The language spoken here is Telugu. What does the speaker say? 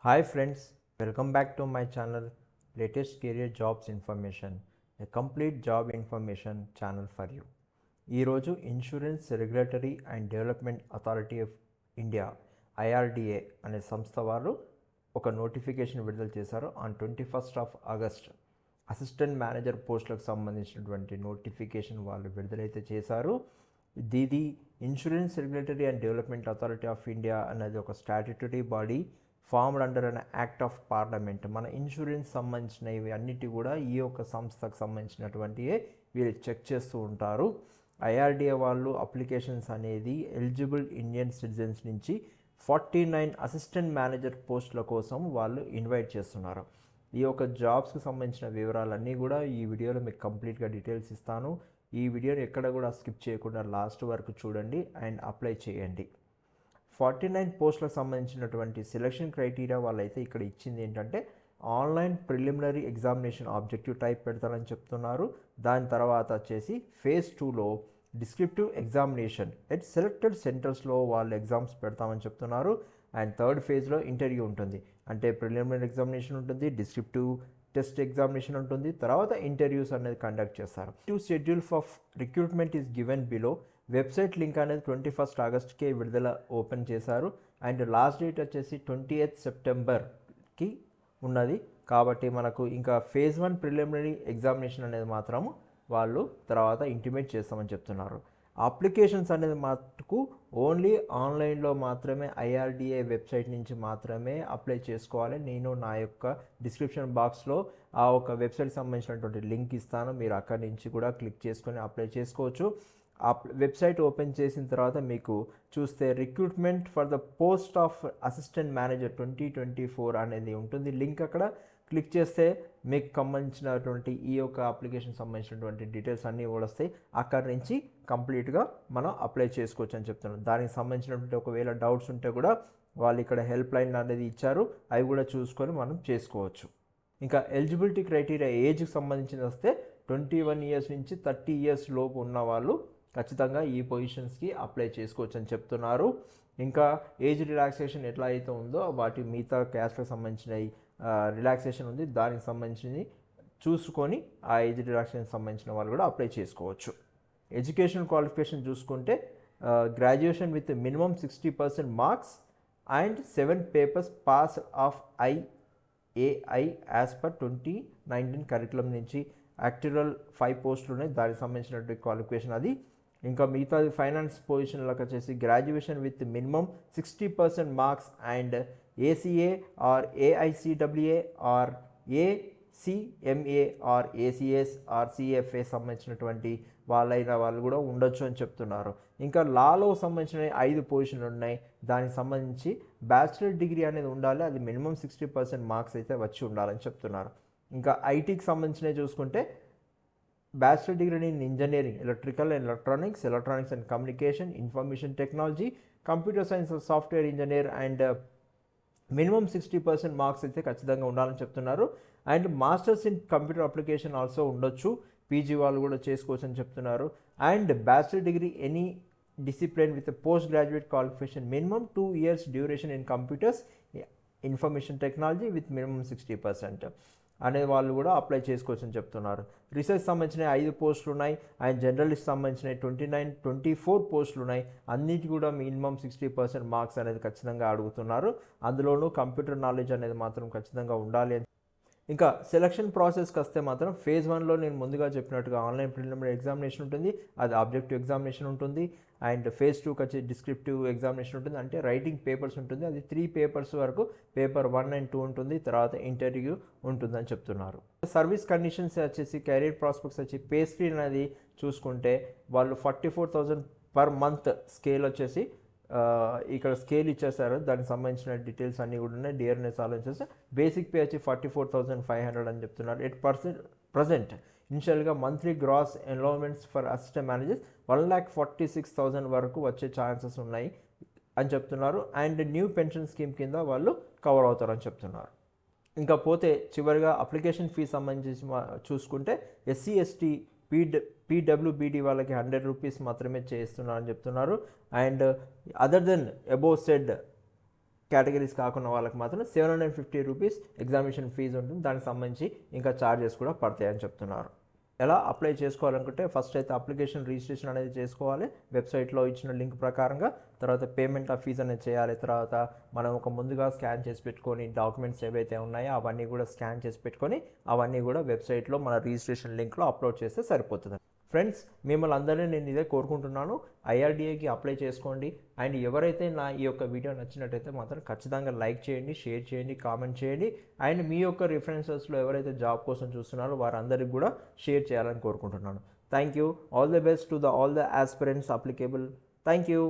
Hi friends, welcome back to my channel Latest Career Jobs Information, a complete job information channel for you. ఈరోజు insurance regulatory and development authority of India IRDA అనే సంస్థ వారు ఒక నోటిఫికేషన్ విడుదల చేశారు on 21st of August. Assistant manager పోస్టులకు సంబంధించినటువంటి నోటిఫికేషన్ వాళ్ళు విడుదలైతే చేశారు. ఇది insurance regulatory and development authority of India అనేది ఒక statutory body formed under an act of parliament. మన ఇన్సూరెన్స్ సంబంధించినవి అన్నిటి కూడా ఈ యొక్క సంస్థకు సంబంధించినటువంటి వీళ్ళు చెక్ చేస్తూ ఉంటారు. ఐఆర్డిఏ వాళ్ళు అప్లికేషన్స్ అనేది ఎలిజిబుల్ ఇండియన్ సిటిజన్స్ నుంచి 49 అసిస్టెంట్ మేనేజర్ పోస్టుల కోసం వాళ్ళు ఇన్వైట్ చేస్తున్నారు. ఈ యొక్క జాబ్స్కి సంబంధించిన వివరాలన్నీ కూడా ఈ వీడియోలో మీకు కంప్లీట్గా డీటెయిల్స్ ఇస్తాను. ఈ వీడియోని ఎక్కడ కూడా స్కిప్ చేయకుండా లాస్ట్ వరకు చూడండి అండ్ అప్లై చేయండి. 49 పోస్టులకు సంబంధించినటువంటి సెలక్షన్ క్రైటీరియా వాళ్ళైతే ఇక్కడ ఇచ్చింది ఏంటంటే online preliminary examination objective type పెడతారని చెప్తున్నారు. దాని తర్వాత వచ్చేసి ఫేజ్ 2లో డిస్క్రిప్టివ్ ఎగ్జామినేషన్ ఎట్ సెలెక్టెడ్ సెంటర్స్లో వాళ్ళు ఎగ్జామ్స్ పెడతామని చెప్తున్నారు. అండ్ థర్డ్ ఫేజ్లో ఇంటర్వ్యూ ఉంటుంది. అంటే ప్రిలిమినరీ ఎగ్జామినేషన్ ఉంటుంది, డిస్క్రిప్టివ్ టెస్ట్ ఎగ్జామినేషన్ ఉంటుంది, తర్వాత ఇంటర్వ్యూస్ అనేది కండక్ట్ చేస్తారు. Schedule of recruitment is given below. Website link అనేది 21st Augustకే విడుదల ఓపెన్ చేశారు. అండ్ లాస్ట్ డేట్ వచ్చేసి 28th Septemberకి ఉన్నది. కాబట్టి మనకు ఇంకా ఫేజ్ 1 ప్రిలిమినరీ ఎగ్జామినేషన్ అనేది మాత్రము వాళ్ళు తర్వాత ఇంటిమేట్ చేస్తామని చెప్తున్నారు. అప్లికేషన్స్ అనేది మటుకు ఓన్లీ ఆన్లైన్లో మాత్రమే ఐఆర్డిఏ వెబ్సైట్ నుంచి మాత్రమే అప్లై చేసుకోవాలి. నేను నా యొక్క డిస్క్రిప్షన్ బాక్స్లో ఆ ఒక వెబ్సైట్ సంబంధించినటువంటి లింక్ ఇస్తాను. మీరు అక్కడి నుంచి కూడా క్లిక్ చేసుకొని అప్లై చేసుకోవచ్చు. ఆ వెబ్సైట్ ఓపెన్ చేసిన తర్వాత మీకు చూస్తే recruitment for the post of assistant manager 2024 అనేది ఉంటుంది లింక్. అక్కడ క్లిక్ చేస్తే మీకు సంబంధించినటువంటి ఈ యొక్క అప్లికేషన్ సంబంధించినటువంటి డీటెయిల్స్ అన్నీ కూడా వస్తాయి. అక్కడి నుంచి కంప్లీట్గా మనం అప్లై చేసుకోవచ్చు అని చెప్తున్నాను. దానికి సంబంధించినటువంటి ఒకవేళ డౌట్స్ ఉంటే కూడా వాళ్ళు ఇక్కడ హెల్ప్ లైన్ అనేది ఇచ్చారు, అవి కూడా చూసుకొని మనం చేసుకోవచ్చు. ఇంకా ఎలిజిబిలిటీ క్రైటీరియా ఏజ్కి సంబంధించి వస్తే 21 years నుంచి 30 years లోపు ఉన్న వాళ్ళు ఖచ్చితంగా ఈ పొజిషన్స్కి అప్లై చేసుకోవచ్చు అని చెప్తున్నారు. ఇంకా ఏజ్ రిలాక్సేషన్ ఎట్లా అయితే ఉందో వాటి మిగతా క్యాస్ట్కి సంబంధించిన రిలాక్సేషన్ ఉంది, దానికి సంబంధించింది చూసుకొని ఆ ఏజ్ రిలాక్సేషన్ సంబంధించిన వాళ్ళు కూడా అప్లై చేసుకోవచ్చు. ఎడ్యుకేషన్ క్వాలిఫికేషన్ చూసుకుంటే graduation with minimum 60% marks and 7 papers pass of IAI as per 2019 curriculum నుంచి. యాక్చువల్ 5 పోస్టులు ఉన్నాయి, దానికి సంబంధించినటువంటి క్వాలిఫికేషన్ అది. ఇంకా మిగతా ఫైనాన్స్ పొజిషన్లకు వచ్చేసి graduation with minimum 60% marks and ACA or AICWA or ACMA or ACS or CFA సంబంధించినటువంటి వాళ్ళు కూడా ఉండొచ్చు అని చెప్తున్నారు. ఇంకా లాలో సంబంధించిన 5 పొజిషన్లు ఉన్నాయి, దానికి సంబంధించి బ్యాచిలర్ డిగ్రీ అనేది ఉండాలి, అది మినిమం 60% మార్క్స్ అయితే వచ్చి ఉండాలని చెప్తున్నారు. ఇంకా ఐటీకి సంబంధించినవి చూసుకుంటే bachelor degree in engineering, electrical and electronics and communication, information technology, computer science, software engineer and minimum 60% marks అయితే ఖచ్చితంగా ఉండాలని చెప్తున్నారు. And masters in computer application also ఉండొచ్చు, పీజీ వాళ్ళు కూడా చేసుకోవచ్చు అని చెప్తున్నారు. And bachelor degree any discipline with post graduate qualification minimum 2 years duration in computers information technology with minimum 60% అనే వాళ్ళు కూడా అప్లై చేసుకోవచ్చు అని చెప్తున్నారు. రీసెర్చ్ సంబంధించిన 5 పోస్టులు ఉన్నాయి అండ్ జర్నలిస్ట్ సంబంధించిన 24 పోస్టులు ఉన్నాయి. అన్నిటి కూడా మినిమం 60% మార్క్స్ అనేది ఖచ్చితంగా అడుగుతున్నారు. అందులోనూ కంప్యూటర్ నాలెడ్జ్ అనేది మాత్రం ఖచ్చితంగా ఉండాలి. ఇంకా సెలక్షన్ ప్రాసెస్కి వస్తే మాత్రం ఫేజ్ 1లో నేను ముందుగా చెప్పినట్టుగా ఆన్లైన్ ప్రిలిమినరీ ఎగ్జామినేషన్ ఉంటుంది, అది ఆబ్జెక్టివ్ ఎగ్జామినేషన్ ఉంటుంది. అండ్ ఫేజ్ 2కి వచ్చి డిస్క్రిప్టివ్ ఎగ్జామినేషన్ ఉంటుంది, అంటే రైటింగ్ పేపర్స్ ఉంటుంది, అది 3 papers వరకు, పేపర్ 1 and 2 ఉంటుంది, తర్వాత ఇంటర్వ్యూ ఉంటుందని చెప్తున్నారు. సర్వీస్ కండిషన్స్ వచ్చేసి కెరీర్ ప్రాస్పెక్ట్స్ వచ్చి పే స్కేల్ అనేది చూసుకుంటే వాళ్ళు 44,000 per month స్కేల్ వచ్చేసి ఇక్కడ స్కేల్ ఇచ్చేసారు, దానికి సంబంధించిన డీటెయిల్స్ అన్నీ కూడా ఉన్నాయి. డిఆర్ఎన్ఎస్ ఆలోచించేస్తే బేసిక్ పే వచ్చి 44,500 అని చెప్తున్నారు. 8% ఇనిషియల్గా monthly gross enrolments for assistant managers 1,46,000 వరకు వచ్చే ఛాన్సెస్ ఉన్నాయి అని చెప్తున్నారు. అండ్ న్యూ పెన్షన్ స్కీమ్ కింద వాళ్ళు కవర్ అవుతారని చెప్తున్నారు. ఇంకా పోతే చివరిగా అప్లికేషన్ ఫీ సంబంధించి చూసుకుంటే ఎస్సీ ఎస్టీ పీడబ్ల్యూబీడీ వాళ్ళకి 100 రూపీస్ మాత్రమే చేస్తున్నారని చెప్తున్నారు. And other than above said categories కాకుండా వాళ్ళకి మాత్రం 750 రూపీస్ ఎగ్జామినేషన్ ఫీజు ఉంటుంది. దానికి సంబంధించి ఇంకా ఛార్జెస్ కూడా పడతాయని చెప్తున్నారు. ఎలా అప్లై చేసుకోవాలనుకుంటే ఫస్ట్ అయితే అప్లికేషన్ రిజిస్ట్రేషన్ అనేది చేసుకోవాలి వెబ్సైట్లో ఇచ్చిన లింక్ ప్రకారంగా. తర్వాత పేమెంట్ ఆఫ్ ఫీజ్ అనేది చేయాలి. తర్వాత మనం ఒక ముందుగా స్కాన్ చేసి పెట్టుకొని డాక్యుమెంట్స్ ఏవైతే ఉన్నాయో అవన్నీ కూడా స్కాన్ చేసి పెట్టుకొని అవన్నీ కూడా వెబ్సైట్లో మన రిజిస్ట్రేషన్ లింక్లో అప్లోడ్ చేస్తే సరిపోతుంది. ఫ్రెండ్స్, మిమ్మల్ని అందరినీ నేను ఇదే కోరుకుంటున్నాను, ఐఆర్డీఏకి అప్లై చేసుకోండి. అండ్ ఎవరైతే నా ఈ యొక్క వీడియో నచ్చినట్టయితే మాత్రం ఖచ్చితంగా లైక్ చేయండి, షేర్ చేయండి, కామెంట్ చేయండి. అండ్ మీ యొక్క రిఫరెన్సెస్లో ఎవరైతే జాబ్ కోసం చూస్తున్నారో వారందరికీ కూడా షేర్ చేయాలని కోరుకుంటున్నాను. Thank you. All the best to all the aspirants applicable. Thank you.